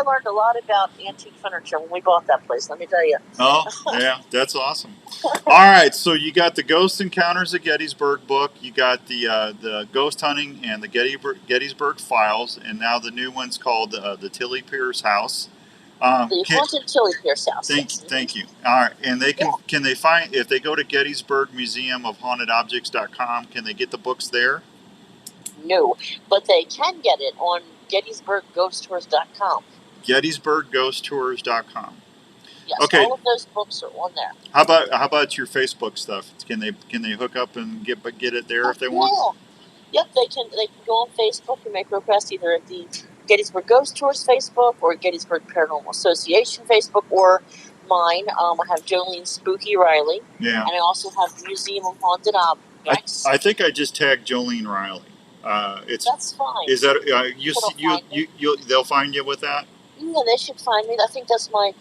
learned a lot about antique furniture when we bought that place, let me tell you. Oh, yeah, that's awesome. All right, so you got the Ghost Encounters at Gettysburg book, you got the Ghost Hunting and the Gettysburg Files, and now the new one's called the Tilly Pierce House. The haunted Tilly Pierce house. Thank you. All right, and they can they find, if they go to Gettysburg Museum of Haunted Objects.com, can they get the books there? No, but they can get it on GettysburgGhostTours.com. GettysburgGhostTours.com. Yes, okay. All of those books are on there. How about your Facebook stuff? Can they hook up and get it there if they want? Yep, they can go on Facebook and make requests either at the Gettysburg Ghost Tours Facebook or Gettysburg Paranormal Association Facebook or mine. I have Johlene Spooky Riley. Yeah. And I also have Museum of Haunted Objects. I think I just tagged Johlene Riley. That's fine. Is that they'll find you with that? Yeah, they should find me. I think that's my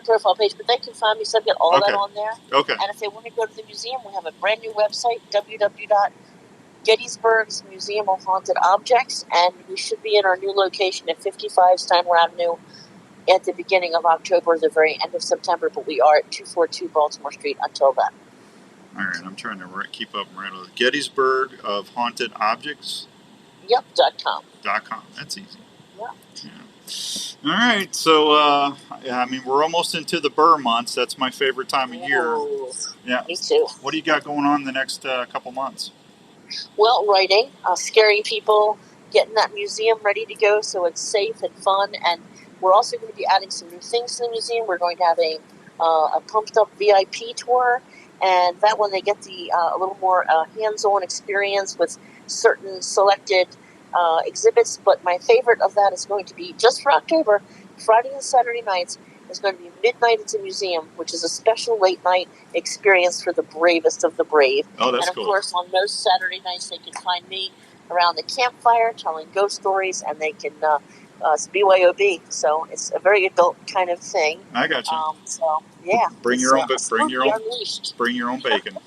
profile page, but they can find me, so I've got all that on there. Okay. And if they want to go to the museum, we have a brand new website, www.Gettysburg's Museum of Haunted Objects, and we should be in our new location at 55 Steinway Avenue at the beginning of October, the very end of September, but we are at 242 Baltimore Street until then. All right, I'm trying to keep up right with Gettysburg of Haunted Objects. Yep, .com. That's easy. Yeah. All right, so I mean, we're almost into the burr months. That's my favorite time of year. Yeah. Me too. What do you got going on the next couple months? Well, writing, scaring people, getting that museum ready to go so it's safe and fun, and we're also going to be adding some new things to the museum. We're going to have a pumped up VIP tour, and that one they get a little more hands-on experience with certain selected exhibits. But my favorite of that is going to be, just for October, Friday and Saturday nights, is going to be Midnight at the Museum, which is a special late night experience for the bravest of the brave. Oh, that's cool. And of cool. course, on most Saturday nights, they can find me around the campfire telling ghost stories, and they can it's BYOB, so it's a very adult kind of thing. I got you. So yeah, bring your own bacon. Bring your own bacon.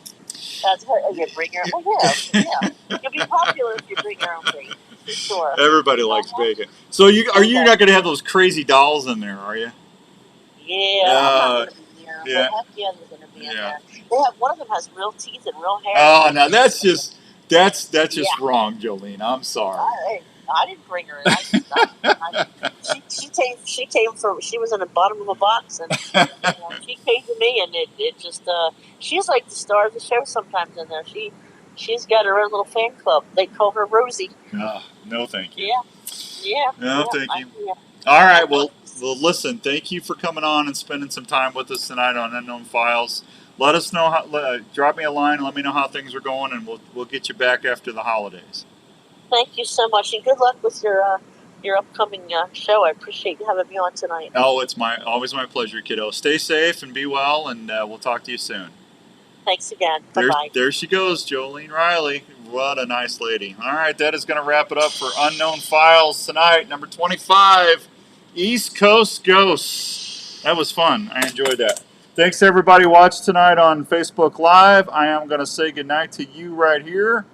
Yeah. You'll be popular if you bring your own bacon. Sure. Everybody likes bacon. So you're not going to have those crazy dolls in there, are you? Yeah, I'm not going to be there. Yeah. But heck yeah, they're going to be in there. They have, one of them has real teeth and real hair. Oh, now that's just wrong, Johlene. I'm sorry. I didn't bring her in. She came from. She was in the bottom of a box, and she came to me, and it just. She's like the star of the show sometimes in there. She's got her own little fan club. They call her Rosie. No, thank you. Yeah. No, thank you. All right. Well, listen. Thank you for coming on and spending some time with us tonight on Unknown Files. Let us know drop me a line and let me know how things are going, and we'll get you back after the holidays. Thank you so much, and good luck with your upcoming show. I appreciate you having me on tonight. Oh, it's always my pleasure, kiddo. Stay safe and be well, and we'll talk to you soon. Thanks again. Bye-bye. There she goes, Johlene Riley. What a nice lady. All right, that is going to wrap it up for Unknown Files tonight, number 25, East Coast Ghosts. That was fun. I enjoyed that. Thanks to everybody watching tonight on Facebook Live. I am going to say goodnight to you right here.